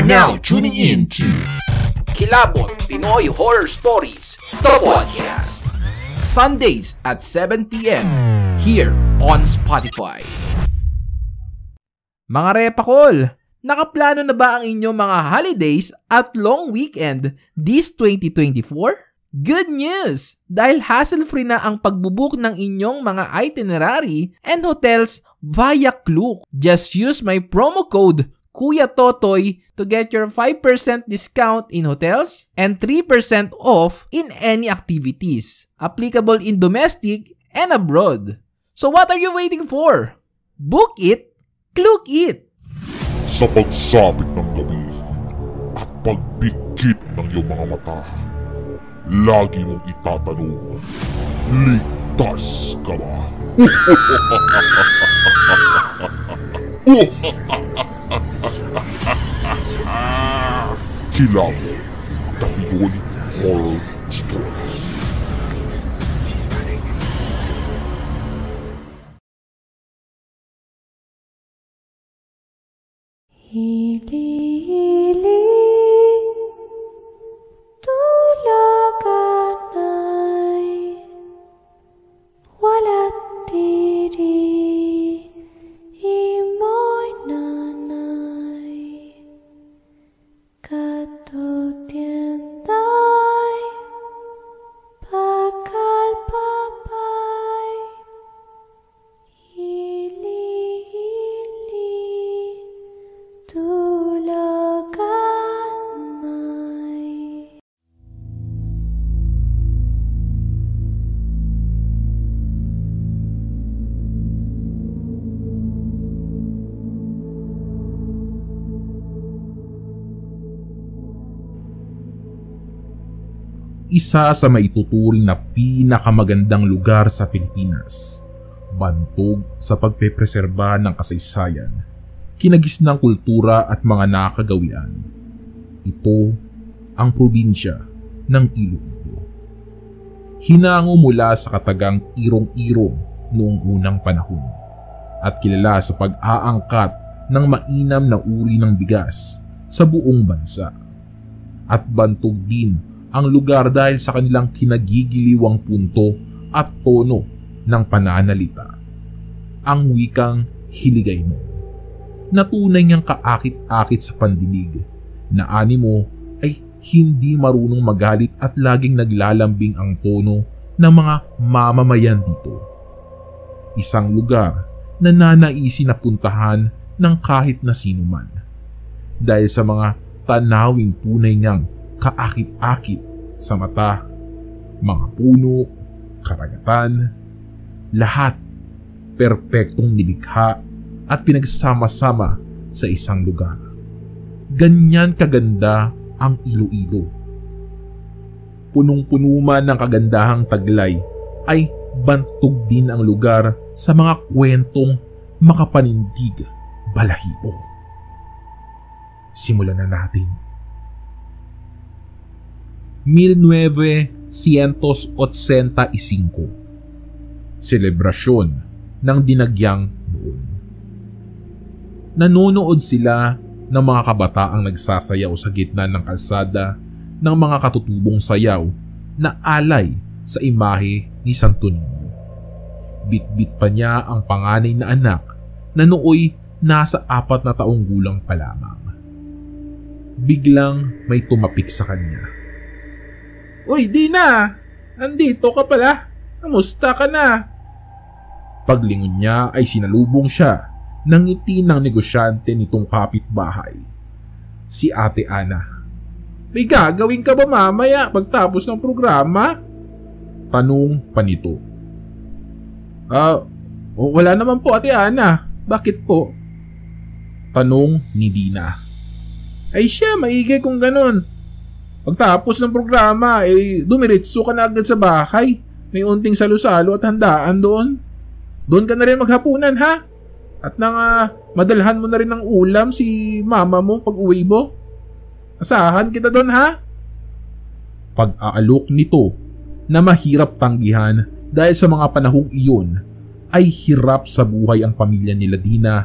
now tuning in to Kilabot Pinoy Horror Stories, the podcast. Sundays at 7 p.m. here on Spotify. Mga repakol, nakaplano na ba ang inyong mga holidays at long weekend this 2024? Good news! Dahil hassle-free na ang pagbubook ng inyong mga itinerary and hotels via Klook. Just use my promo code Kuya Totoy to get your 5% discount in hotels and 3% off in any activities. Applicable in domestic and abroad. So what are you waiting for? Book it, Klook it! Sa pagsapit ng gabi at pagbigkit ng iyong mga mata, lagi mong itatanong, ligtas ka ba? Kilabot, the Pinoy Horror Stories. Hili-hili, tulagan ay wala't diri, imoy nanay, katutienday, pagkalpapay, hili-hili, tulagan ay. Isa sa maituturing na pinakamagandang lugar sa Pilipinas, bantog sa pagpepreserba ng kasaysayan, kinagisnang kultura at mga nakagawian. Ito ang probinsya ng Iloilo. Hinango mula sa katagang Irong-Irong noong unang panahon at kilala sa pag-aangkat ng mainam na uri ng bigas sa buong bansa. At bantog din ang lugar dahil sa kanilang kinagigiliwang punto at tono ng pananalita. Ang wikang Hiligaynon, na tunay niyang kaakit-akit sa pandinig, na animo ay hindi marunong magalit at laging naglalambing ang tono ng mga mamamayan dito. Isang lugar na nanaisin na puntahan ng kahit na sino man dahil sa mga tanawing tunay niyang kaakit-akit sa mata, mga puno, karagatan, lahat perpektong nilikha at pinagsama-sama sa isang lugar. Ganyan kaganda ang Iloilo. Punong-puno man ng kagandahang taglay ay bantog din ang lugar sa mga kwentong makapanindig balahibo. Simulan na natin. 1985. Selebrasyon ng dinagyang noon. Nanonood sila ng mga kabataang nagsasayaw sa gitna ng kalsada ng mga katutubong sayaw na alay sa imahe ni Santo Niño. Bit-bit pa niya ang panganay na anak na nooy nasa 4 na taong gulang pa lamang. Biglang may tumapik sa kanya. "Uy, Dina! Andito ka pala! Kamusta ka na?" Paglingon niya ay sinalubong siya ng ngiti ng negosyante nitong kapitbahay, si Ate Ana. "May gagawin ka ba mamaya pagtapos ng programa?" Tanong pa nito. Wala naman po, Ate Ana. Bakit po?" Tanong ni Dina. "Ay siya, maigay kung ganun. Pagtapos ng programa, dumiritso ka na agad sa bahay. May unting salo-salo at handaan doon. Doon ka na rin maghapunan, ha? At nang madalhan mo na rin ng ulam si mama mo pag uwi mo. Asahan kita doon, ha?" Pag-aalok nito na mahirap tanggihan dahil sa mga panahong iyon ay hirap sa buhay ang pamilya nila Dina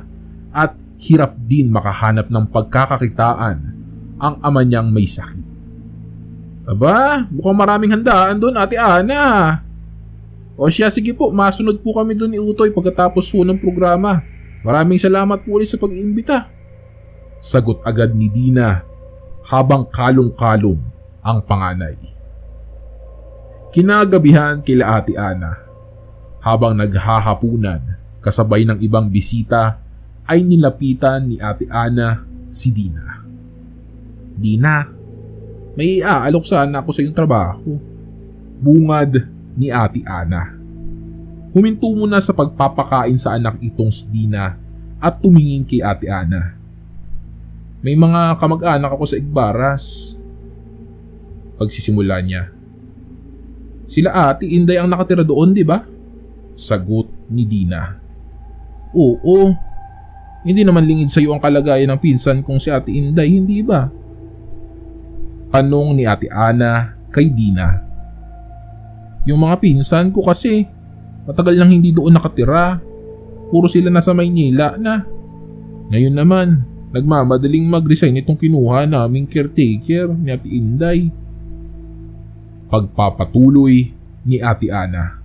at hirap din makahanap ng pagkakakitaan ang ama niyang may sakit. Aba, mukhang maraming handaan doon, Ate Ana. O siya, sige po, masunod po kami doon ni Utoy pagkatapos po ng programa. Maraming salamat po ulit sa pag-iimbita. Sagot agad ni Dina habang kalong-kalong ang panganay. Kinagabihan kila Ate Ana. Habang naghahapunan kasabay ng ibang bisita ay nilapitan ni Ate Ana si Dina. Dina, may iaalok sana ako sa iyong trabaho. Bungad ni Ate Ana. Huminto muna sa pagpapakain sa anak itong si Dina at tumingin kay Ate Ana. May mga kamag-anak ako sa Igbaras. Pagsisimula niya. Sila Ate Inday ang nakatira doon, di ba? Sagot ni Dina. Oo. Hindi naman lingid sa iyo ang kalagayan ng pinsan kong si Ate Inday, hindi ba? Tanong ni Ate Ana kay Dina. Yung mga pinsan ko kasi, matagal nang hindi doon nakatira. Puro sila nasa Maynila na. Ngayon naman, nagmamadaling mag-resign itong kinuha naming caretaker ni Ate Inday. Pagpapatuloy ni Ate Ana.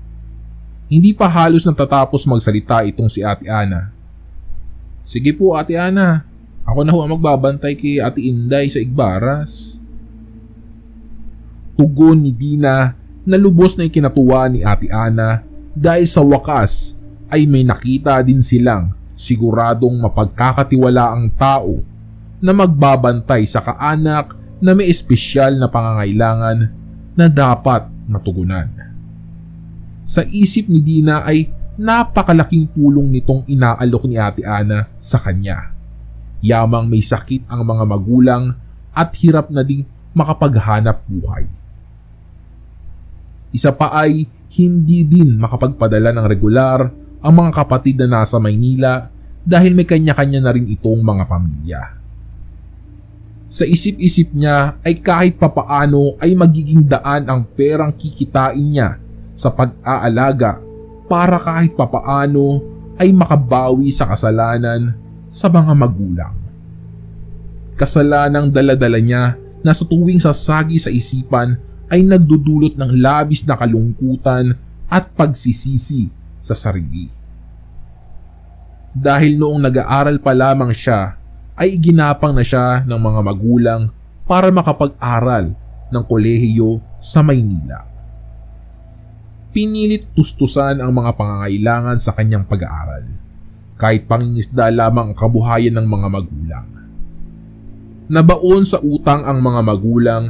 Hindi pa halos natatapos magsalita itong si Ate Ana. Sige po Ate Ana, ako na ho ang magbabantay kay Ate Inday sa Igbaras. Tugon ni Dina na lubos na ikinatuwa ni Ate Ana dahil sa wakas ay may nakita din silang siguradong mapagkakatiwalaang tao na magbabantay sa kaanak na may espesyal na pangangailangan na dapat matugunan. Sa isip ni Dina ay napakalaking tulong nitong inaalok ni Ate Ana sa kanya. Yamang may sakit ang mga magulang at hirap na ding makapaghanap buhay. Isa pa ay hindi din makapagpadala ng regular ang mga kapatid na nasa Maynila dahil may kanya-kanya na rin itong mga pamilya. Sa isip-isip niya ay kahit papaano ay magiging daan ang perang kikitain niya sa pag-aalaga para kahit papaano ay makabawi sa kasalanan sa mga magulang. Kasalanang dala-dala niya na sa tuwing sasagi sa isipan ay nagdudulot ng labis na kalungkutan at pagsisisi sa sarili. Dahil noong nag-aaral pa lamang siya ay iginapang na siya ng mga magulang para makapag-aral ng kolehiyo sa Maynila. Pinilit tustusan ang mga pangangailangan sa kanyang pag-aaral, kahit pangingisda lamang ang kabuhayan ng mga magulang. Nabaon sa utang ang mga magulang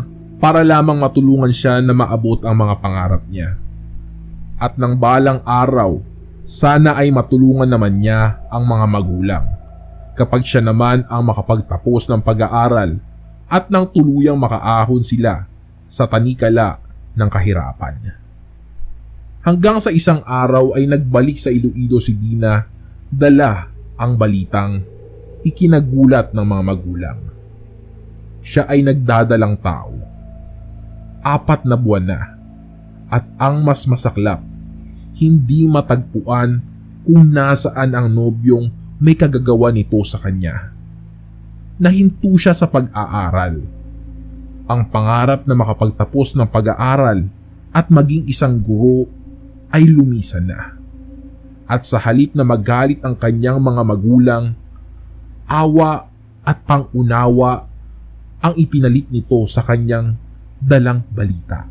para lamang matulungan siya na maabot ang mga pangarap niya. At nang balang araw, sana ay matulungan naman niya ang mga magulang kapag siya naman ang makapagtapos ng pag-aaral at nang tuluyang makaahon sila sa tanikala ng kahirapan. Hanggang sa isang araw ay nagbalik sa Iloilo si Dina, dala ang balitang ikinagulat ng mga magulang. Siya ay nagdadalang tao. 4 na buwan na. At ang mas masaklap, hindi matagpuan kung nasaan ang nobyong may kagagawa nito sa kanya. Nahinto siya sa pag-aaral. Ang pangarap na makapagtapos ng pag-aaral at maging isang guro ay lumisan na. At sa halip na magalit ang kanyang mga magulang, awa at pangunawa ang ipinalit nito sa kanyang dalang balita.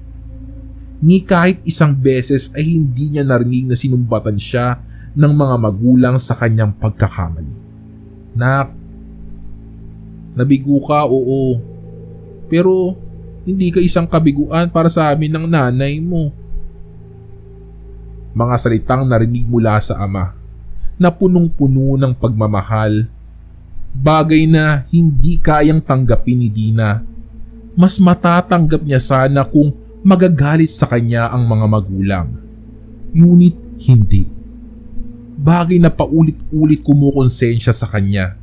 Ni kahit isang beses ay hindi niya narinig na sinumbatan siya ng mga magulang sa kanyang pagkakamali. Nak, nabigo ka, oo. Pero hindi ka isang kabiguan para sa amin ng nanay mo. Mga salitang narinig mula sa ama na punong-puno ng pagmamahal, bagay na hindi kayang tanggapin ni Dina. Mas matatanggap niya sana kung magagalit sa kanya ang mga magulang. Ngunit hindi. Bagay na paulit-ulit kumukonsensya sa kanya.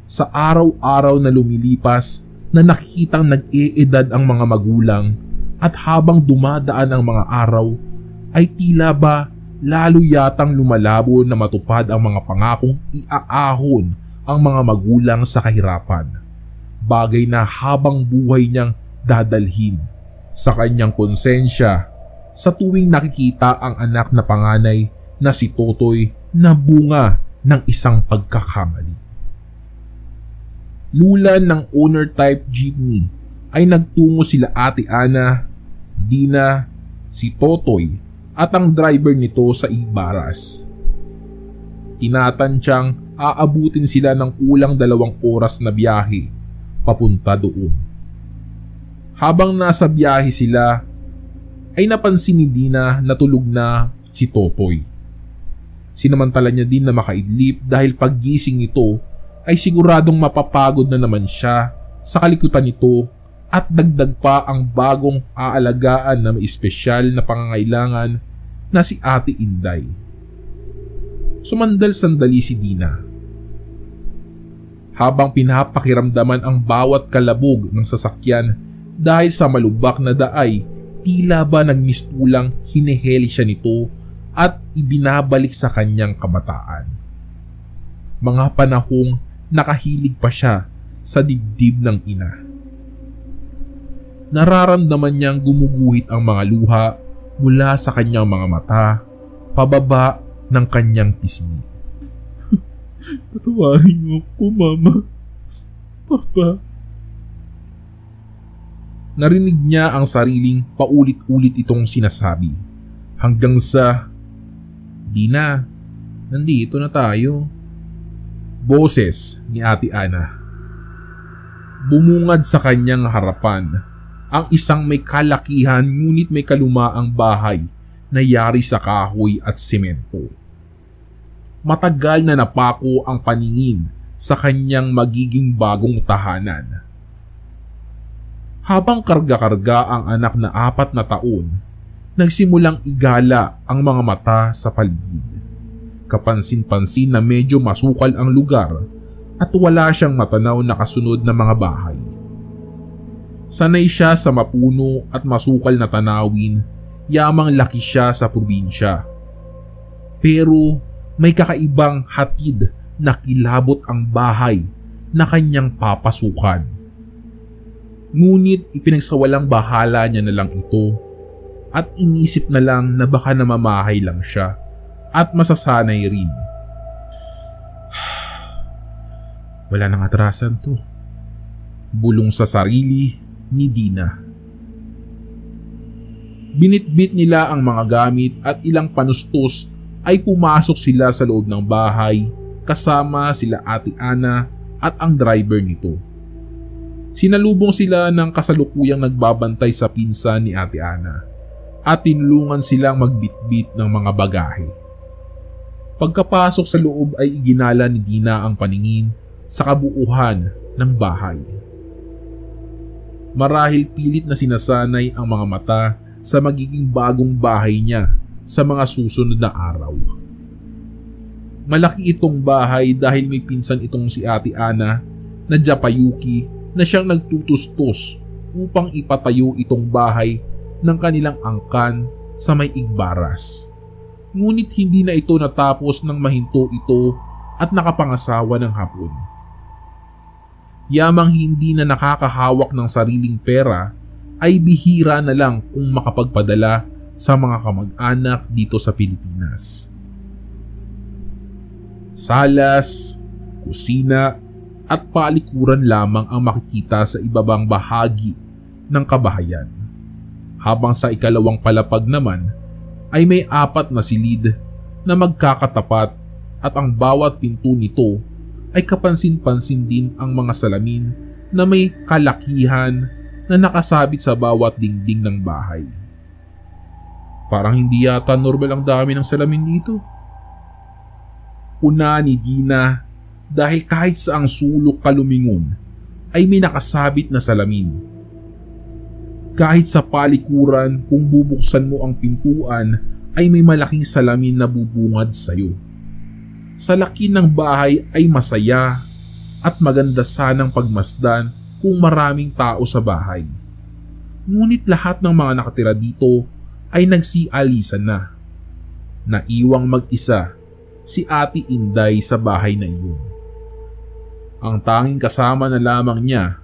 Sa araw-araw na lumilipas na nakikitang nag-eedad ang mga magulang at habang dumadaan ang mga araw, ay tila ba lalo yatang lumalabo na matupad ang mga pangakong iaahon ang mga magulang sa kahirapan. bagay na habang buhay niyang dadalhin sa kanyang konsensya sa tuwing nakikita ang anak na panganay na si Totoy na bunga ng isang pagkakamali. Lulan ng owner type jeepney ay nagtungo sila Ate Ana, Dina, si Totoy at ang driver nito sa Ibaras. Tinatansyang aabutin sila ng kulang 2 oras na biyahe papunta doon. Habang nasa biyahe sila ay napansin ni Dina na tulog na si Totoy. Sinamantala niya din na makaidlip dahil paggising nito ay siguradong mapapagod na naman siya sa kalikutan nito at dagdag pa ang bagong aalagaan na may espesyal na pangangailangan na si Ate Inday. Sumandal sandali si Dina. Habang pinapakiramdaman ang bawat kalabog ng sasakyan dahil sa malubak na daay, tila ba nagmistulang hiniheli siya nito at ibinabalik sa kanyang kabataan. Mga panahong nakahilig pa siya sa dibdib ng ina. Nararamdaman niyang gumuguhit ang mga luha mula sa kanyang mga mata, pababa ng kanyang pisngi. Patawarin mo ko, Mama. Papa. Narinig niya ang sariling paulit-ulit itong sinasabi. Hanggang sa, Dina, nandito na tayo. Boses ni Ate Ana. Bumungad sa kanyang harapan ang isang may kalakihan ngunit may kalumaang bahay na yari sa kahoy at semento. Matagal na napako ang paningin sa kanyang magiging bagong tahanan. Habang karga-karga ang anak na 4 na taon, nagsimulang igala ang mga mata sa paligid. Kapansin-pansin na medyo masukal ang lugar at wala siyang matanaw na kasunod na mga bahay. Sanay siya sa mapuno at masukal na tanawin, yamang laki siya sa probinsya. Pero may kakaibang hatid na kilabot ang bahay na kanyang papasukan. Ngunit ipinagsawalang bahala niya na lang ito at inisip na lang na baka namamahay lang siya at masasanay rin. Wala nang atrasan to. Bulong sa sarili ni Dina. Binitbit nila ang mga gamit at ilang panustos ay pumasok sila sa loob ng bahay kasama sila Ate Ana at ang driver nito. Sinalubong sila ng kasalukuyang nagbabantay sa pinsan ni Ate Ana at tinulungan silang magbitbit ng mga bagahe. Pagkapasok sa loob ay iginala ni Dina ang paningin sa kabuuhan ng bahay. Marahil pilit na sinasanay ang mga mata sa magiging bagong bahay niya sa mga susunod na araw. Malaki itong bahay dahil may pinsan itong si Ate Ana na Japayuki na siyang nagtutustos upang ipatayo itong bahay ng kanilang angkan sa may Igbaras. Ngunit hindi na ito natapos nang mahinto ito at nakapangasawa ng hapon. Yamang hindi na nakakahawak ng sariling pera ay bihira na lang kung makapagpadala sa mga kamag-anak dito sa Pilipinas. Salas, kusina at palikuran lamang ang makikita sa ibabang bahagi ng kabahayan. Habang sa ikalawang palapag naman ay may 4 na silid na magkakatapat at ang bawat pinto nito ay kapansin-pansin din ang mga salamin na may kalakihan na nakasabit sa bawat dingding ng bahay. Parang hindi yata normal ang dami ng salamin dito. Una ni Dina dahil kahit saang sulok kalumingon ay may nakasabit na salamin. Kahit sa palikuran kung bubuksan mo ang pintuan ay may malaking salamin na bubungad sa'yo. Sa laki ng bahay ay masaya at maganda sanang pagmasdan kung maraming tao sa bahay. Ngunit lahat ng mga nakatira dito ay nagsialisan na. Naiwang mag-isa si Ate Inday sa bahay na iyon. Ang tanging kasama na lamang niya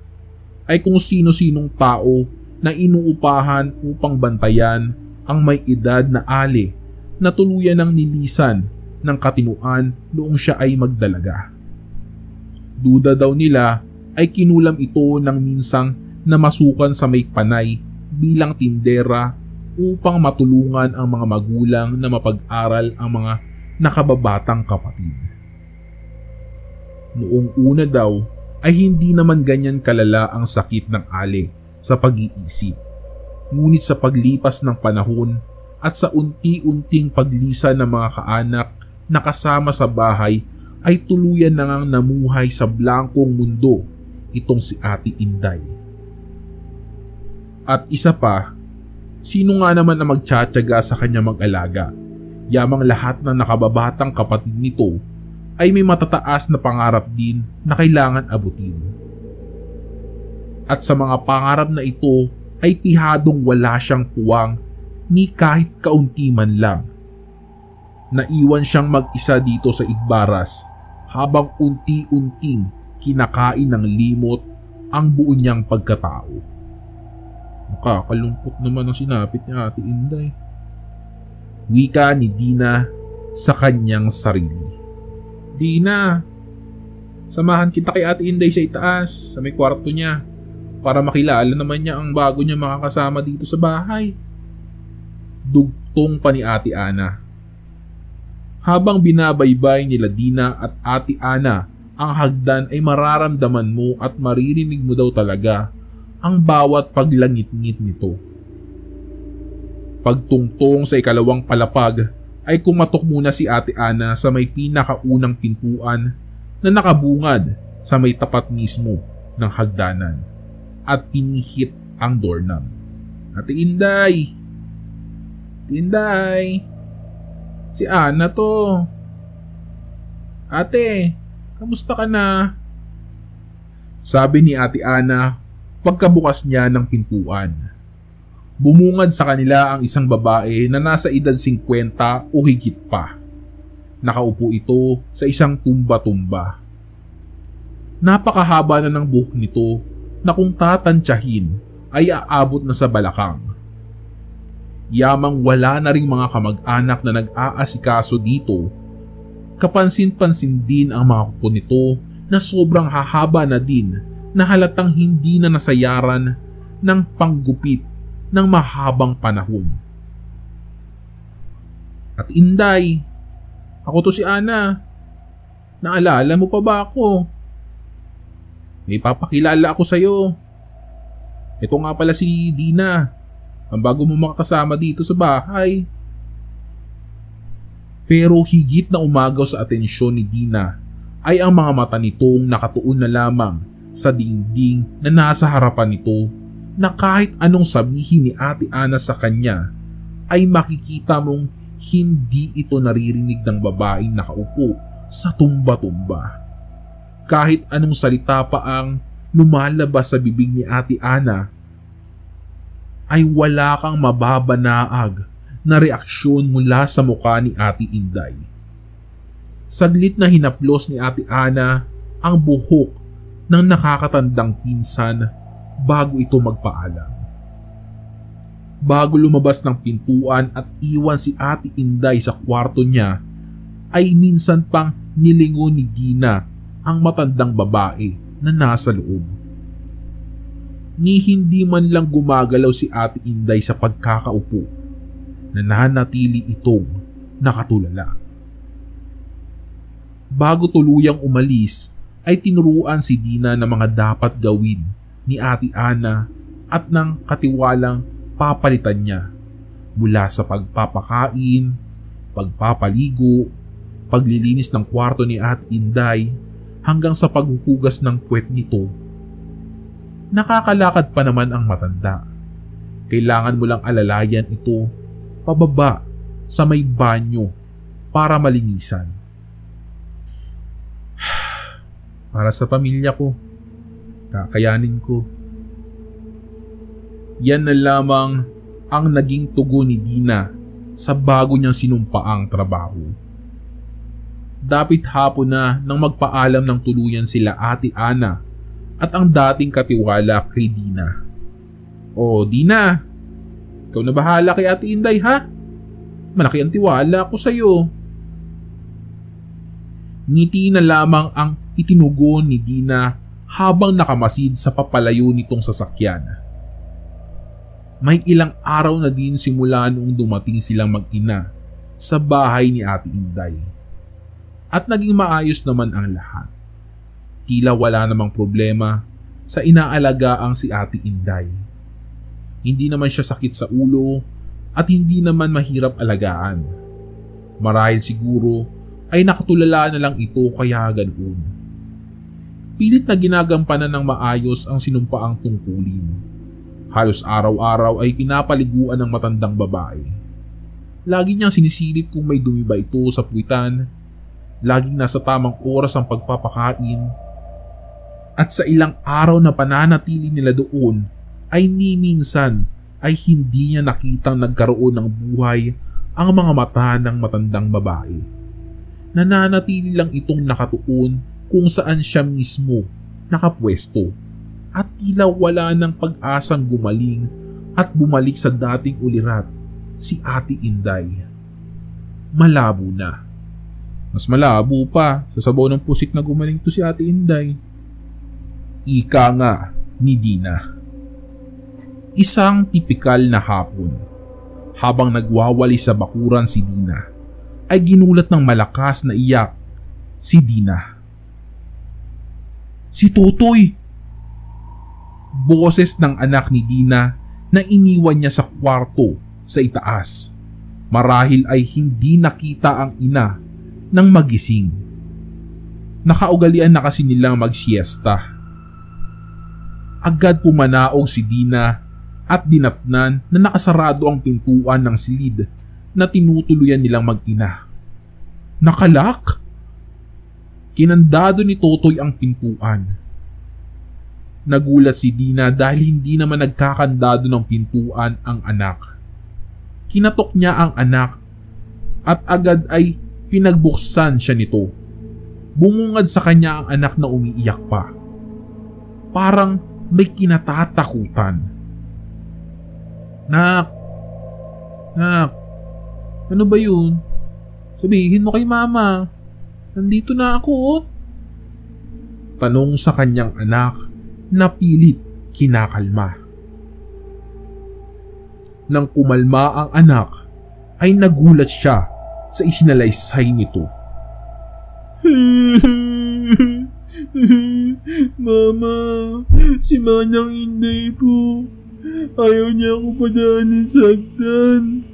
ay kung sino-sinong tao na inuupahan upang bantayan ang may edad na ali na tuluyan ng nilisan ng katinuan noong siya ay magdalaga. Duda daw nila ay kinulam ito ng minsang namasukan sa may panay bilang tindera upang matulungan ang mga magulang na mapag-aral ang mga nakababatang kapatid. Noong una daw ay hindi naman ganyan kalala ang sakit ng ali sa pag-iisip. Ngunit sa paglipas ng panahon at sa unti-unting paglisan ng mga kaanak na kasama sa bahay ay tuluyan na ngang namuhay sa blangkong mundo itong si Ate Inday. At isa pa, sino nga naman ang magtsatsaga sa kanya mag-alaga? Yamang lahat ng nakababatang kapatid nito ay may matataas na pangarap din na kailangan abutin. At sa mga pangarap na ito ay pihadong wala siyang puwang ni kahit kaunti man lang. Naiwan siyang mag-isa dito sa Igbaras habang unti-unting kinakain ng limot ang buo niyang pagkatao. Nakakalungkot naman ang sinapit ni Ate Inday. Wika ni Dina sa kanyang sarili. Dina, samahan kita kay Ate Inday sa itaas, sa may kwarto niya, para makilala naman niya ang bago niya makakasama dito sa bahay. Dugtong pa ni Ate Ana. Habang binabaybay nila Dina at Ate Ana ang hagdan ay mararamdaman mo at maririnig mo daw talaga ang bawat paglangit-ngit nito. Pagtungtong sa ikalawang palapag ay kumatok muna si Ate Ana sa may pinakaunang pintuan na nakabungad sa may tapat mismo ng hagdanan at pinihit ang doorknob. Ate Inday! Ate Inday! Si Ana to! Ate, kamusta ka na? Sabi ni Ate Ana pagkabukas niya ng pintuan. Bumungad sa kanila ang isang babae na nasa edad 50 o higit pa. Nakaupo ito sa isang tumba-tumba. Napakahaba na ng buhok nito na kung tatantyahin ay aabot na sa balakang. Yamang wala na ring mga kamag-anak na nag-aasikaso dito. Kapansin-pansin din ang mga kuko nito na sobrang hahaba na din na halatang hindi na nasayaran ng panggupit ng mahabang panahon. At Inday, ako to si Ana. Naalala mo pa ba ako? May papakilala ako sa'yo. Ito nga pala si Dina, ang bago mo makakasama dito sa bahay. Pero higit na umagaw sa atensyon ni Dina ay ang mga mata nitong nakatuon na lamang sa dingding na nasa harapan nito na kahit anong sabihin ni Ate Ana sa kanya ay makikita mong hindi ito naririnig ng babaeng nakaupo sa tumba-tumba. Kahit anong salita pa ang lumalabas sa bibig ni Ate Ana ay wala kang mababanaag na reaksyon mula sa mukha ni Ate Inday. Saglit na hinaplos ni Ate Ana ang buhok ng nakakatandang pinsan bago ito magpaalam. Bago lumabas ng pintuan at iwan si Ate Inday sa kwarto niya, ay minsan pang nilingon ni Dina ang matandang babae na nasa loob. Ni hindi man lang gumagalaw si Ate Inday sa pagkakaupo, nananatili itong nakatulala. Bago tuluyang umalis, ay tinuruan si Dina ng mga dapat gawin ni Ate Ana at ng katiwalang papalitan niya mula sa pagpapakain, pagpapaligo, paglilinis ng kwarto ni Ate Inday hanggang sa paghuhugas ng puwet nito. Nakakalakad pa naman ang matanda. Kailangan mo lang alalayan ito pababa sa may banyo para malinisan. Para sa pamilya ko, kakayanin ko. Yan na lamang ang naging tugon ni Dina sa bago niyang sinumpaang trabaho. Dapit hapon na nang magpaalam ng tuluyan sila Ate Ana at ang dating katiwala kay Dina. "O Dina, ikaw na bahala kay Ate Inday ha? Malaki ang tiwala ko sa'yo." Ngiti na lamang ang itinugon ni Dina habang nakamasid sa papalayo nitong sasakyan. May ilang araw na din simula noong dumating silang mag-ina sa bahay ni Ate Inday. At naging maayos naman ang lahat. Tila wala namang problema sa inaalagaang si Ate Inday. Hindi naman siya sakit sa ulo at hindi naman mahirap alagaan. Marahil siguro ay nakatulala na lang ito kaya ganoon. Pilit na ginagampanan ng maayos ang sinumpaang tungkulin. Halos araw-araw ay pinapaliguan ng matandang babae. Lagi niyang sinisilip kung may dumi ba ito sa puwitan. Laging nasa tamang oras ang pagpapakain. At sa ilang araw na pananatili nila doon ay ni minsan ay hindi niya nakitang nagkaroon ng buhay ang mga mata ng matandang babae. Nananatili lang itong nakatuon kung saan siya mismo nakapwesto at tila wala ng pag-asang gumaling at bumalik sa dating ulirat si Ate Inday. Malabo na. Mas malabo pa sa sabaw ng pusit na gumaling to si Ate Inday. Ika nga ni Dina. Isang tipikal na hapon. Habang nagwawali sa bakuran si Dina, ay ginulat ng malakas na iyak si Dina. "Si Totoy!" Boses ng anak ni Dina na iniwan niya sa kwarto sa itaas. Marahil ay hindi nakita ang ina nang magising. Nakaugalian na kasi nilang magsiesta. Agad pumanaog si Dina at dinapnan na nakasarado ang pintuan ng silid na tinutuluyan nilang mag-ina. Nakalak! Kinandado ni Totoy ang pintuan. Nagulat si Dina dahil hindi naman nagkakandado ng pintuan ang anak. Kinatok niya ang anak at agad ay pinagbuksan siya nito. Bumungad sa kanya ang anak na umiiyak pa. Parang may kinatatakutan. Nak, ano ba yun? Sabihin mo kay mama, nandito na ako oh." Tanong sa kanyang anak na pilit kinakalma. Nang kumalma ang anak, ay nagulat siya sa isinalaysay nito. "Mama, si Manang Inday po. Ayaw niya ako padanin saktan.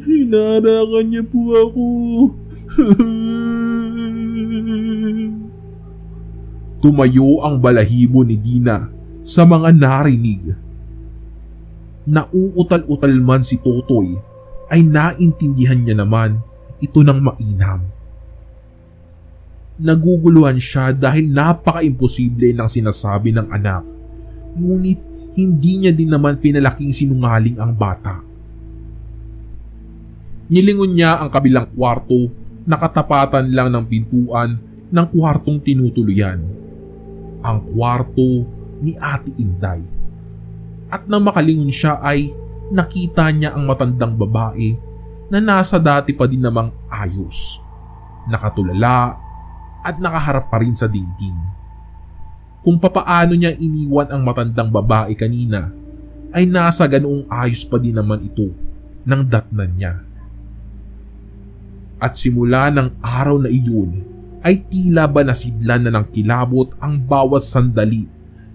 Hinaharakan niya po ako." Tumayo ang balahibo ni Dina sa mga narinig. Nauutal-utal man si Totoy ay naintindihan niya naman ito ng mainam. Naguguluhan siya dahil napaka-imposible ng sinasabi ng anak. Ngunit hindi niya din naman pinalaking sinungaling ang bata. Nilingon niya ang kabilang kwarto na katapatan lang ng pintuan ng kwartong tinutuluyan. Ang kwarto ni Ate Inday. At nang makalingon siya ay nakita niya ang matandang babae na nasa dati pa din namang ayos. Nakatulala at nakaharap pa rin sa dingding. Kung papaano niya iniwan ang matandang babae kanina ay nasa ganoong ayos pa din naman ito ng datnan niya. At simula ng araw na iyon ay tila ba nasidlan na ng kilabot ang bawat sandali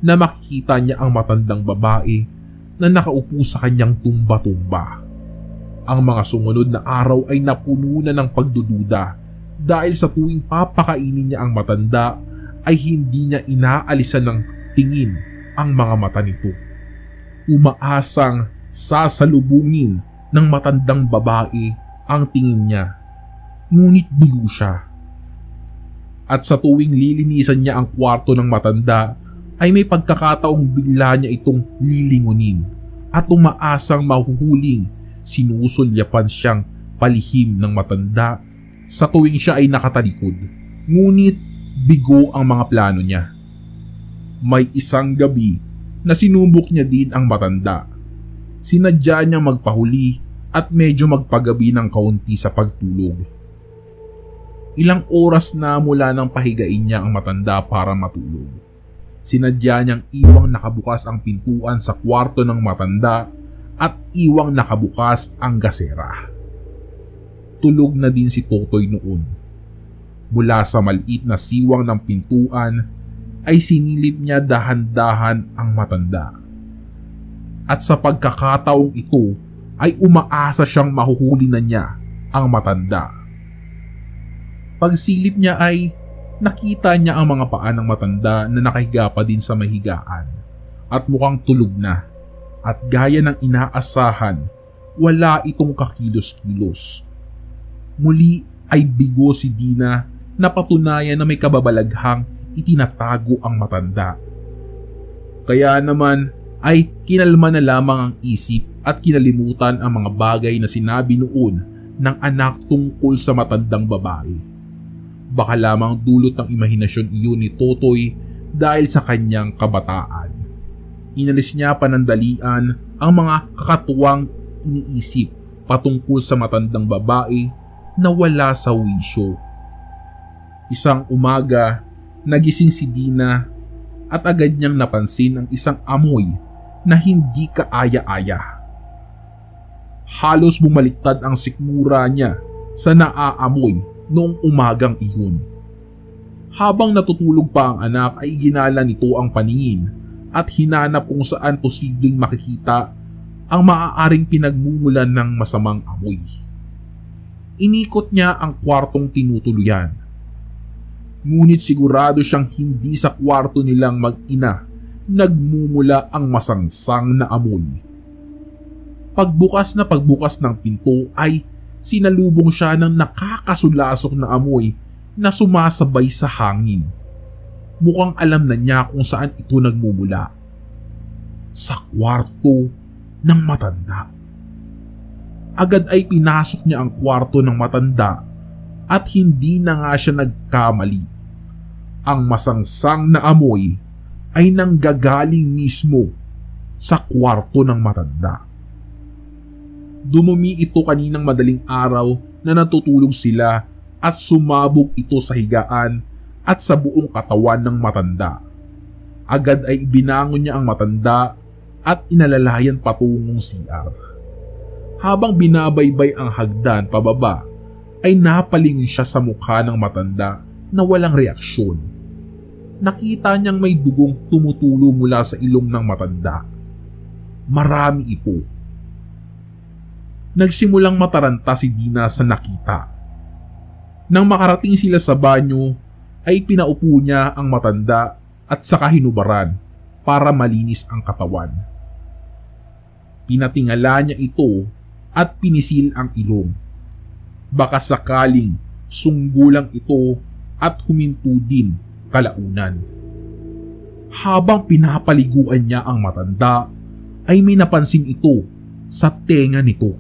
na makikita niya ang matandang babae na nakaupo sa kanyang tumba-tumba. Ang mga sumunod na araw ay napuno na ng pagdududa dahil sa tuwing papakainin niya ang matanda ay hindi niya inaalisan ng tingin ang mga mata nito. Umaasang sasalubungin ng matandang babae ang tingin niya, ngunit bigo siya. At sa tuwing lilinisan niya ang kwarto ng matanda ay may pagkakataong bigla niya itong lilingunin at umaasang mahuhuling sinusulyapan siyang palihim ng matanda sa tuwing siya ay nakatalikod. Ngunit bigo ang mga plano niya. May isang gabi na sinubok niya din ang matanda. Sinadya niyang magpahuli at medyo magpagabi ng kaunti sa pagtulog. Ilang oras na mula nang pahigain niya ang matanda para matulog. Sinadya niyang iwang nakabukas ang pintuan sa kwarto ng matanda at iwang nakabukas ang gasera. Tulog na din si Totoy noon. Mula sa maliit na siwang ng pintuan ay sinilip niya dahan-dahan ang matanda. At sa pagkakataong ito ay umaasa siyang mahuhuli na niya ang matanda. Pagsilip niya ay nakita niya ang mga paa ng matanda na nakahiga pa din sa mahigaan at mukhang tulog na, at gaya ng inaasahan, wala itong kakilos-kilos. Muli ay bigo si Dina na patunayan na may kababalaghang itinatago ang matanda. Kaya naman ay kinalma na lamang ang isip at kinalimutan ang mga bagay na sinabi noon ng anak tungkol sa matandang babae. Baka lamang dulot ng imahinasyon iyon ni Totoy dahil sa kanyang kabataan. Inalis niya panandalian ang mga kakatuwang iniisip patungkol sa matandang babae na wala sa wisyo. Isang umaga, nagising si Dina at agad niyang napansin ang isang amoy na hindi kaaya-aya. Halos bumaliktad ang sikmura niya sa naaamoy noong umagang iyon. Habang natutulog pa ang anak ay ginala nito ang paningin at hinanap kung saan posibleng makikita ang maaaring pinagmumulan ng masamang amoy. Inikot niya ang kwartong tinutuluyan. Ngunit sigurado siyang hindi sa kwarto nilang mag-ina nagmumula ang masangsang na amoy. Pagbukas ng pinto ay sinalubong siya ng nakakasulasok na amoy na sumasabay sa hangin. Mukhang alam na niya kung saan ito nagmumula. Sa kwarto ng matanda. Agad ay pinasok niya ang kwarto ng matanda at hindi na nga siya nagkamali. Ang masangsang na amoy ay nanggagaling mismo sa kwarto ng matanda. Dumumi ito kaninang madaling araw na natutulog sila at sumabog ito sa higaan at sa buong katawan ng matanda. Agad ay ibinangon niya ang matanda at inalalayan patungong CR. Habang binabaybay ang hagdan pababa, ay napalingon siya sa mukha ng matanda na walang reaksyon. Nakita niyang may dugong tumutulo mula sa ilong ng matanda. Marami ito. Nagsimulang mataranta si Dina sa nakita. Nang makarating sila sa banyo, ay pinaupo niya ang matanda at saka hinubaran para malinis ang katawan. Pinatingala niya ito at pinisil ang ilong. Baka sakaling sunggulang ito at huminto din kalaunan. Habang pinapaliguan niya ang matanda, ay may napansin ito sa tenga nito.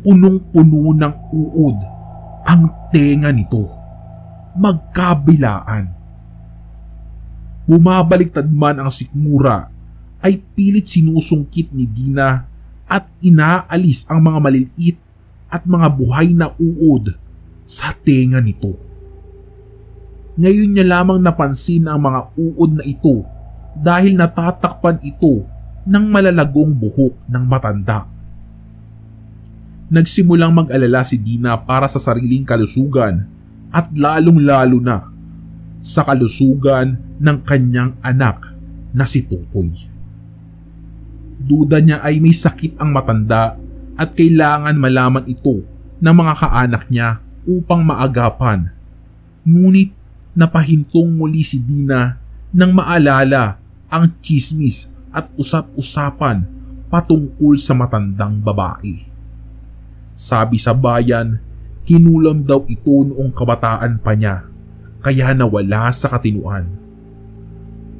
Punong-puno ng uod ang tenga nito. Magkabilaan. Bumabaliktad man ang sikmura, ay pilit sinusungkit ni Dina at inaalis ang mga maliliit at mga buhay na uod sa tenga nito. Ngayon niya lamang napansin ang mga uod na ito dahil natatakpan ito ng malalagong buhok ng matanda. Nagsimulang mag-alala si Dina para sa sariling kalusugan at lalong-lalo na sa kalusugan ng kanyang anak na si Totoy. Duda niya ay may sakit ang matanda at kailangan malaman ito ng mga kaanak niya upang maagapan. Ngunit napahintong muli si Dina nang maalala ang chismis at usap-usapan patungkol sa matandang babae. Sabi sa bayan, kinulam daw ito noong kabataan pa niya, kaya nawala sa katinuan.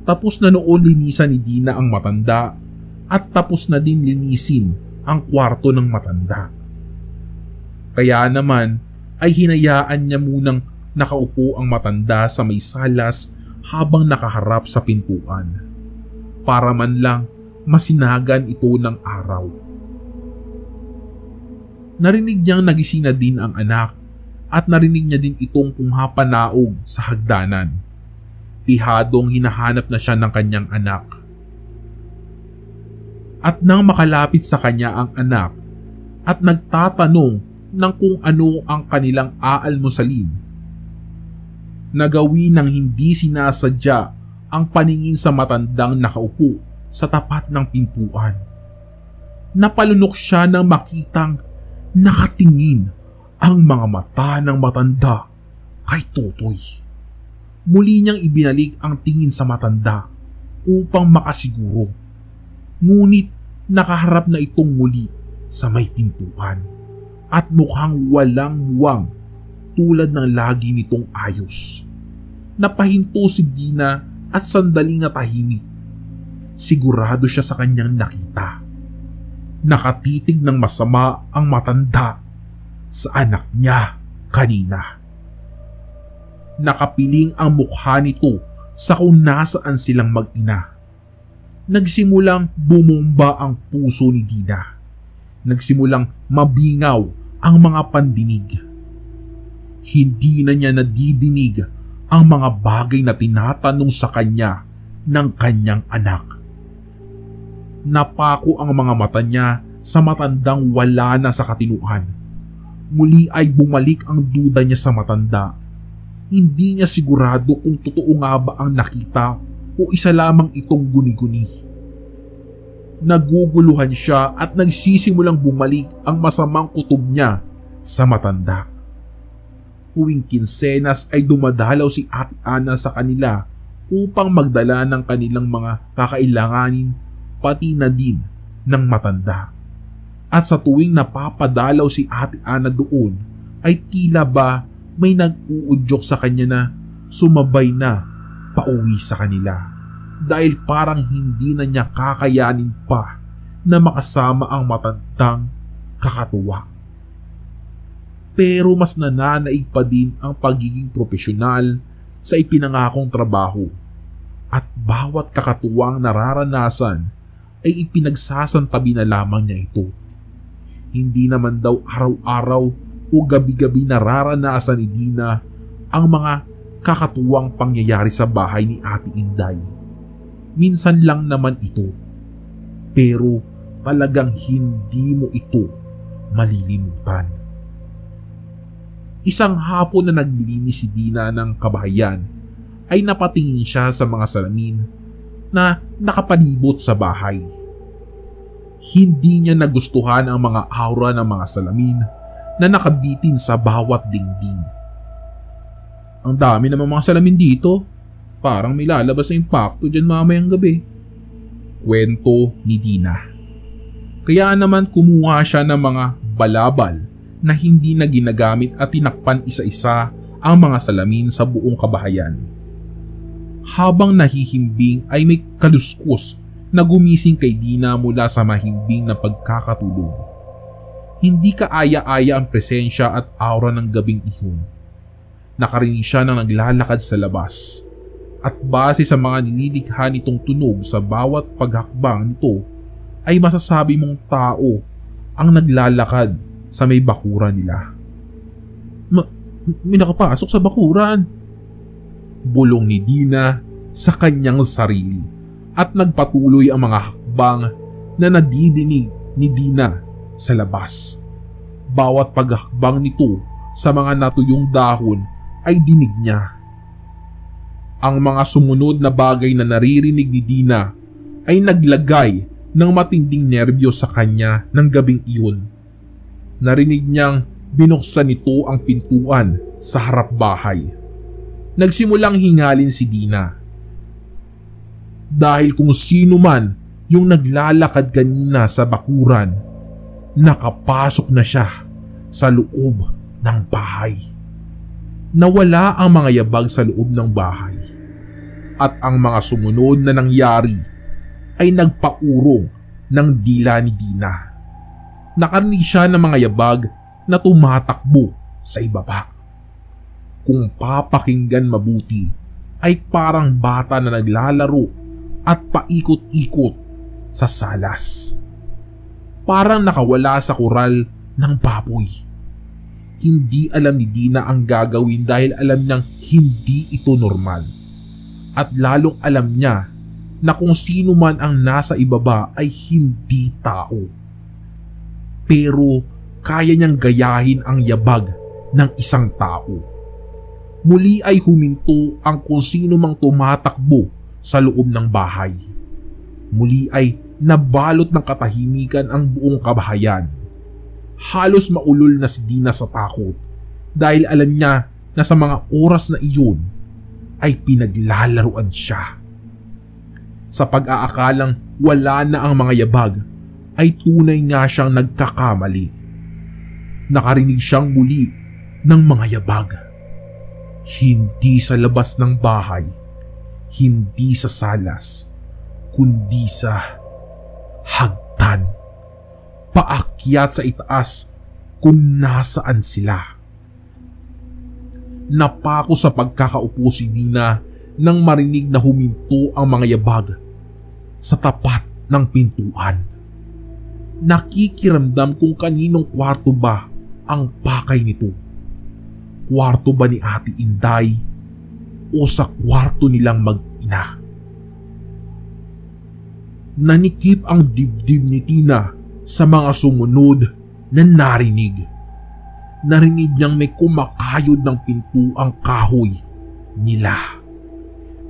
Tapos na noon linisan ni Dina ang matanda at tapos na din linisin ang kwarto ng matanda. Kaya naman ay hinayaan niya munang nakaupo ang matanda sa may salas habang nakaharap sa pintuan para man lang masinagan ito ng araw. Narinig niyang nagising na din ang anak at narinig niya din itong pumapanaog sa hagdanan. Pihadong hinahanap na siya ng kanyang anak. At nang makalapit sa kanya ang anak at nagtatanong ng kung ano ang kanilang aalmusalin, nagawi ng hindi sinasadya ang paningin sa matandang nakaupo sa tapat ng pintuan. Napalunok siya nang makitang nakatingin ang mga mata ng matanda kay Totoy. Muli niyang ibinalik ang tingin sa matanda upang makasiguro. Ngunit nakaharap na itong muli sa may pintuan at mukhang walang muwang tulad ng lagi nitong ayos. Napahinto si Dina at sandaling natahimik. Sigurado siya sa kanyang nakita. Nakatitig ng masama ang matanda sa anak niya kanina. Nakapiling ang mukha nito sa kung nasaan silang mag-ina. Nagsimulang bumomba ang puso ni Dina. Nagsimulang mabingaw ang mga pandinig. Hindi na niya nadidinig ang mga bagay na tinatanong sa kanya ng kanyang anak. Napako ang mga mata niya sa matandang wala na sa katinuan. Muli ay bumalik ang duda niya sa matanda. Hindi niya sigurado kung totoo nga ba ang nakita o isa lamang itong guni-guni. Naguguluhan siya at nagsisimulang bumalik ang masamang kutob niya sa matanda. Tuwing kinsenas ay dumadalaw si Ate Ana sa kanila upang magdala ng kanilang mga kakailanganin pati na din ng matanda. At sa tuwing napapadalaw si Ate Ana doon ay tila ba may nag-uudyok sa kanya na sumabay na pauwi sa kanila dahil parang hindi na niya kakayanin pa na makasama ang matandang kakatuwa. Pero mas nananaig pa din ang pagiging propesyonal sa ipinangakong trabaho at bawat kakatuwang nararanasan ay ipinagsasantabi na lamang niya ito. Hindi naman daw araw-araw o gabi-gabi nararanasan ni Dina ang mga kakatuwang pangyayari sa bahay ni Ate Inday. Minsan lang naman ito, pero talagang hindi mo ito malilimutan. Isang hapon na naglinis si Dina ng kabahayan ay napatingin siya sa mga salamin na nakapalibot sa bahay. Hindi niya nagustuhan ang mga aura ng mga salamin na nakabitin sa bawat dingding. Ang dami naman mga salamin dito. Parang may lalabas na impacto dyan mamayang gabi. Kwento ni Dina. Kaya naman kumuha siya ng mga balabal na hindi na ginagamit at tinakpan isa-isa ang mga salamin sa buong kabahayan. Habang nahihimbing ay may kaluskos na gumising kay Dina mula sa mahimbing na pagkakatulog. Hindi kaaya-aya ang presensya at aura ng gabing iyon. Nakarinig siya nang naglalakad sa labas. At base sa mga nililikha nitong tunog sa bawat paghakbang nito, ay masasabi mong tao ang naglalakad sa may bakuran nila. May nakapasok sa bakuran. Bulong ni Dina sa kanyang sarili at nagpatuloy ang mga hakbang na nadidinig ni Dina sa labas. Bawat paghakbang nito sa mga natuyong dahon ay dinig niya. Ang mga sumunod na bagay na naririnig ni Dina ay naglagay ng matinding nerbyo sa kanya ng gabing iyon. Narinig niyang binuksan nito ang pintuan sa harap bahay. Nagsimulang hingalin si Dina. Dahil kung sino man yung naglalakad kanina sa bakuran, nakapasok na siya sa loob ng bahay. Nawala ang mga yabag sa loob ng bahay at ang mga sumunod na nangyari ay nagpaurong ng dila ni Dina. Nakarinig siya ng mga yabag na tumatakbo sa ibaba. Kung papakinggan mabuti, ay parang bata na naglalaro at paikot-ikot sa salas. Parang nakawala sa koral ng baboy. Hindi alam ni Dina ang gagawin dahil alam niyang hindi ito normal. At lalong alam niya na kung sino man ang nasa ibaba ay hindi tao. Pero kaya niyang gayahin ang yabag ng isang tao. Muli ay huminto ang kung sino mang tumatakbo sa loob ng bahay. Muli ay nabalot ng katahimikan ang buong kabahayan. Halos maulol na si Dina sa takot dahil alam niya na sa mga oras na iyon ay pinaglalaruan siya. Sa pag-aakalang wala na ang mga yabag ay tunay nga siyang nagkakamali. Nakarinig siyang muli ng mga yabag. Hindi sa labas ng bahay, hindi sa salas, kundi sa hagdan. Paakyat sa itaas kung nasaan sila. Napako sa pagkakaupo si Dina nang marinig na huminto ang mga yabag sa tapat ng pintuan. Nakikiramdam kung kaninong kwarto ba ang pakay nito. Kwarto ba ni Ate Inday o sa kwarto nilang mag-ina? Nanikip ang dibdib ni Dina sa mga sumunod na narinig. Narinig niyang may kumakayod ng pinto ang kahoy nila.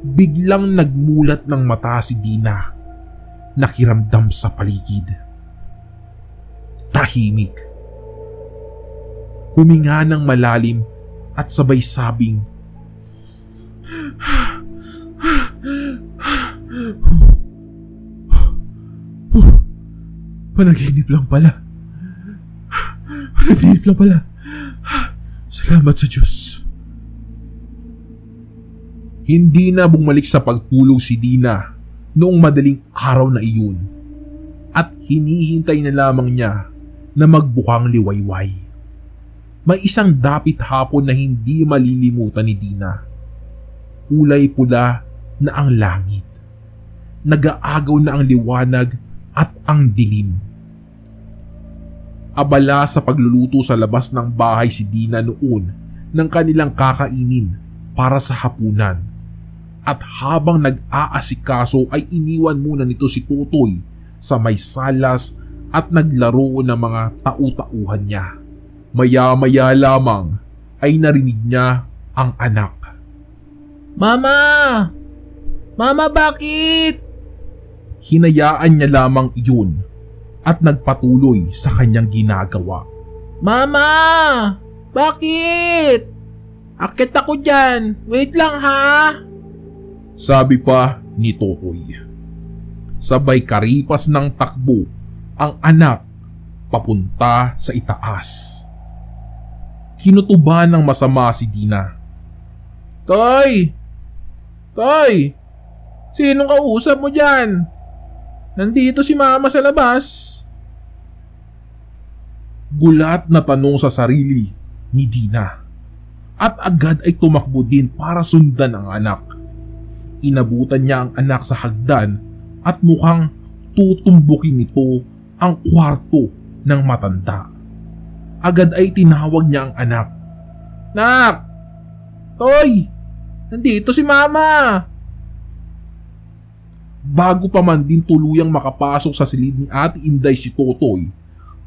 Biglang nagmulat ng mata si Dina. Nakiramdam sa paligid. Tahimik. Huminga ng malalim at sabay sabing, Panaginip lang pala. Panaginip lang pala. Salamat sa Diyos. Hindi na bumalik sa pagtulog si Dina noong madaling araw na iyon at hinihintay na lamang niya na magbukang liwayway. May isang dapit hapon na hindi malilimutan ni Dina. Kulay pula na ang langit. Nag-aagaw na ang liwanag at ang dilim. Abala sa pagluluto sa labas ng bahay si Dina noon ng kanilang kakainin para sa hapunan. At habang nag-aasikaso ay iniwan muna nito si Totoy sa may salas at naglaro ng mga tau-tauhan niya. Maya-maya lamang ay narinig niya ang anak. Mama! Mama, bakit? Hinayaan niya lamang iyon at nagpatuloy sa kanyang ginagawa. Mama! Bakit? Akit ako dyan. Wait lang ha. Sabi pa ni Totoy. Sabay karipas ng takbo ang anak papunta sa itaas. Kinutuban ng masama si Dina. Toy! Toy! Sinong kausap mo dyan? Nandito si Mama sa labas. Gulat na tanong sa sarili ni Dina at agad ay tumakbo din para sundan ang anak. Inabutan niya ang anak sa hagdan at mukhang tutumbukin nito ang kwarto ng matanda. Agad ay tinawag niya ang anak. Nak! Toy! Nandito si Mama! Bago pa man din tuluyang makapasok sa silid ni Ate Inday si Totoy,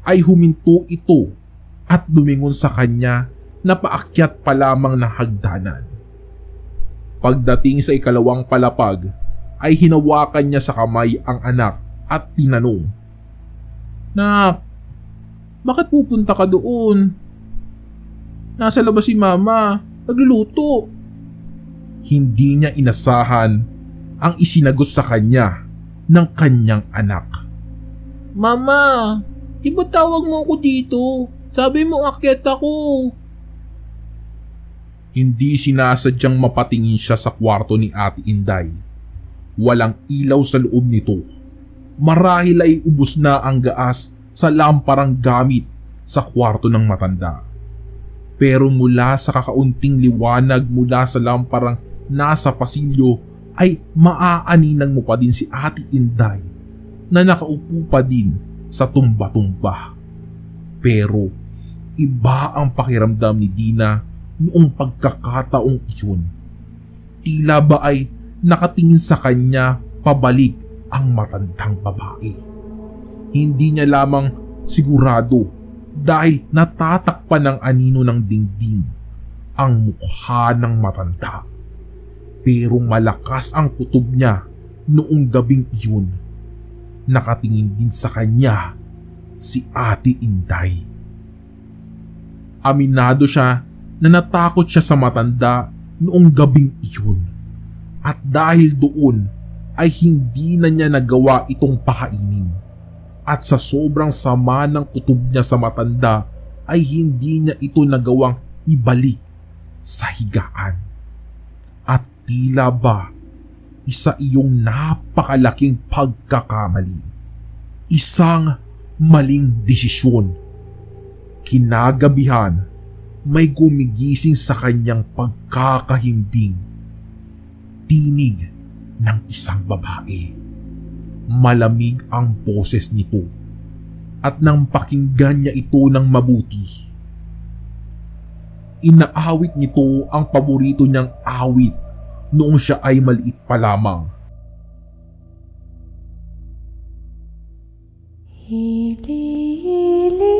ay huminto ito at lumingon sa kanya na paakyat pa lamang ng hagdanan. Pagdating sa ikalawang palapag, ay hinawakan niya sa kamay ang anak at tinanong, Nak, bakit pupunta ka doon? Nasa labas si Mama, nagluluto. Hindi niya inasahan ang isinagot sa kanya ng kanyang anak. Mama, di ba tawag mo ako dito? Sabi mo akyat ako. Hindi sinasadyang mapatingin siya sa kwarto ni Ate Inday. Walang ilaw sa loob nito. Marahil ay ubos na ang gaas sa lamparang gamit sa kwarto ng matanda. Pero mula sa kakaunting liwanag mula sa lamparang nasa pasilyo ay maaaninang mo pa din si Ate Inday na nakaupo pa din sa tumba-tumba. Pero iba ang pakiramdam ni Dina noong pagkakataong iyon. Tila ba ay nakatingin sa kanya pabalik ang matandang babae. Hindi niya lamang sigurado dahil natatakpan ng anino ng dingding ang mukha ng matanda. Pero malakas ang kutob niya noong gabing iyon. Nakatingin din sa kanya si Ate Inday. Aminado siya na natakot siya sa matanda noong gabing iyon. At dahil doon ay hindi na niya nagawa itong pakainin. At sa sobrang sama ng kutob niya sa matanda ay hindi niya ito nagawang ibalik sa higaan. At tila ba isa iyong napakalaking pagkakamali. Isang maling desisyon. Kinagabihan, may gumigising sa kanyang pagkakahimbing. Tinig ng isang babae. Malamig ang boses nito. At nang pakinggan niya ito ng mabuti, inaawit nito ang paborito niyang awit noong siya ay maliit pa lamang. Hili-hili,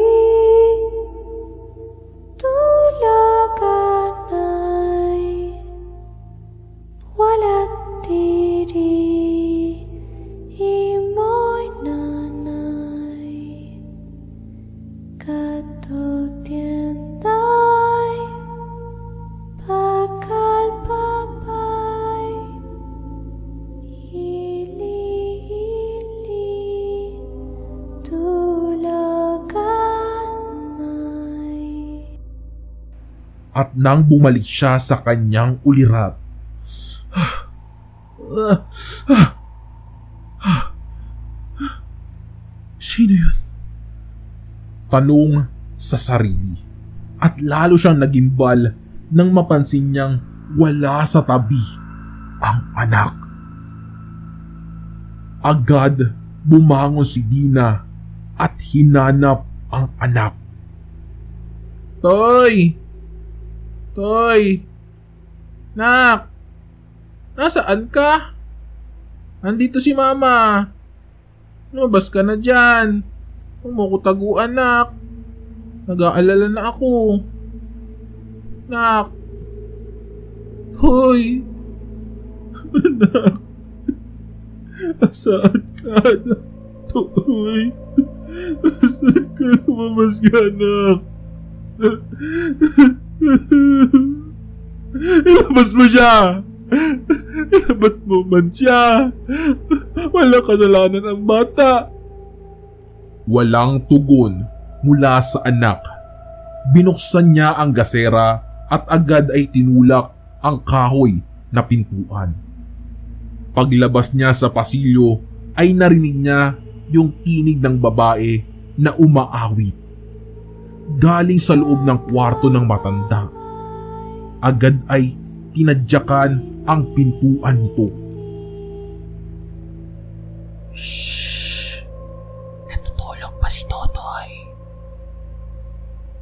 tulagan ay walat diri, imoy nanay, katutienday, bakal babay, hili-hili, tulagan. At nang bumalik siya sa kanyang ulirat, sino yun? Tanong sa sarili. At lalo siyang nagimbal nang mapansin niyang wala sa tabi ang anak. Agad bumangon si Dina at hinanap ang anak. Toy! Toy! Nak! Nasaan ka? Andito si Mama. Lumabas ka na dyan. Huwag mo ko taguan, nak. Nag-aalala na ako. Nak. Hoy! Anak. Asaan ka, anak? Toy. Asaan ka? Lumabas ka, anak. Ilabas mo siya! Ilabas mo man siya! Walang kasalanan ang bata! Walang tugon mula sa anak. Binuksan niya ang gasera at agad ay tinulak ang kahoy na pintuan. Paglabas niya sa pasilyo ay narinig niya yung tinig ng babae na umaawit. Galing sa loob ng kwarto ng matanda. Agad ay tinadyakan ang pintuan nito. Shhh! Natutulog pa si Totoy.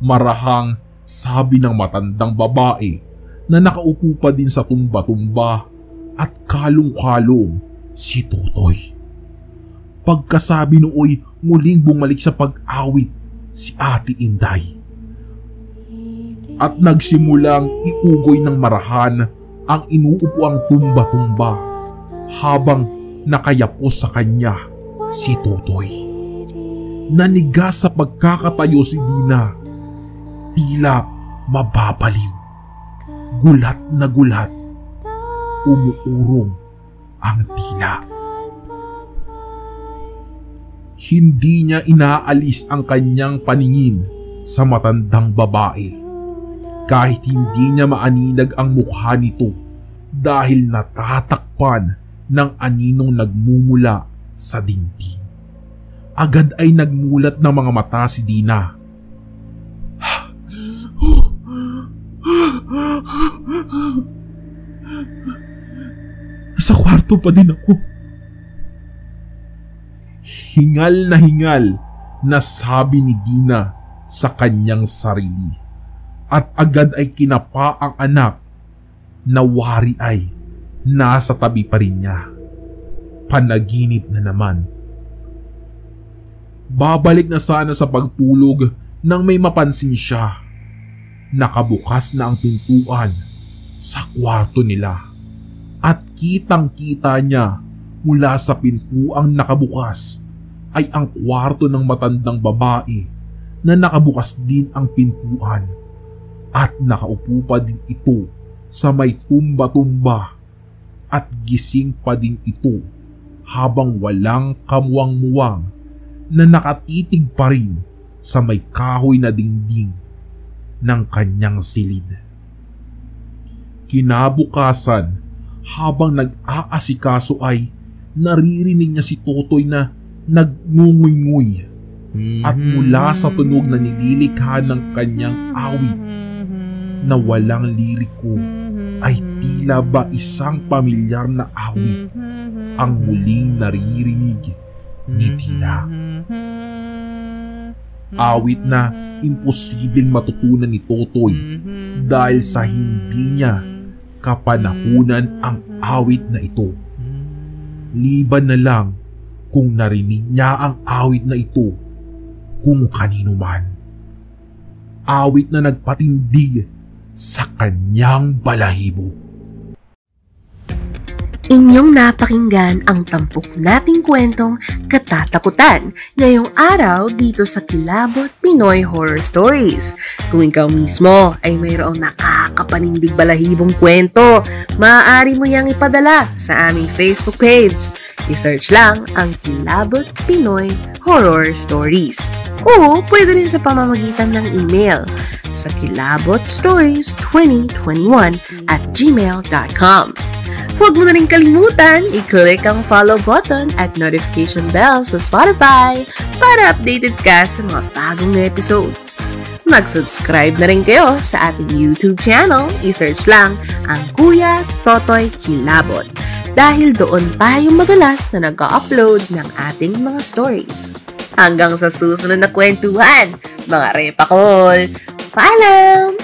Marahang sabi ng matandang babae na nakaupo pa din sa tumba-tumba at kalong-kalong si Totoy. Pagkasabi nooy muling bumalik sa pag-awit si Ate Inday. At nagsimulang iugoy ng marahan ang inuupuang tumba-tumba habang nakayapos sa kanya si Totoy. Nanigas sa pagkakatayo si Dina. Tila mababaliw. Gulat na gulat. Umuurong ang tila. Hindi niya inaalis ang kanyang paningin sa matandang babae. Kahit hindi niya maaninag ang mukha nito dahil natatakpan ng aninong nagmumula sa dingding. Agad ay nagmulat ng mga mata si Dina. nasa kwarto pa din ako. Hingal na sabi ni Dina sa kanyang sarili at agad ay kinapa ang anak na wari ay nasa tabi pa rin niya. Panaginip na naman. Babalik na sana sa pagtulog nang may mapansin siya. Nakabukas na ang pintuan sa kwarto nila at kitang-kita niya mula sa pintuang nakabukas ay ang kwarto ng matandang babae na nakabukas din ang pintuan at nakaupo pa din ito sa may tumba-tumba at gising pa din ito habang walang kamuwang-muwang na nakatitig pa rin sa may kahoy na dingding ng kanyang silid. Kinabukasan, habang nag-aasikaso ay naririnig niya si Totoy na nagngunguy-nguy at mula sa tunog na nililikha ng kanyang awit na walang liriko ay tila ba isang pamilyar na awit ang muling naririnig ni Dina. Awit na imposibleng matutunan ni Totoy dahil sa hindi niya kapanahunan ang awit na ito. Liban na lang kung narinig niya ang awit na ito kung kanino man. Awit na nagpatindig sa kanyang balahibo. Inyong napakinggan ang tampok nating kwentong Katatakutan ngayong araw dito sa Kilabot Pinoy Horror Stories. Kung ikaw mismo ay mayroong nakakapanindig balahibong kwento, maaari mo yang ipadala sa aming Facebook page. I-search lang ang Kilabot Pinoy Horror Stories. O pwede rin sa pamamagitan ng email sa kilabotstories2021@gmail.com. Huwag mo na rin kalimutan i-click ang follow button at notification bell sa Spotify para updated ka sa mga bagong episodes. Mag-subscribe na rin kayo sa ating YouTube channel. I-search lang ang Kuya Totoy Kilabot dahil doon tayo madalas na nag-upload ng ating mga stories. Hanggang sa susunod na kwentuhan, mga repakol! Paalam!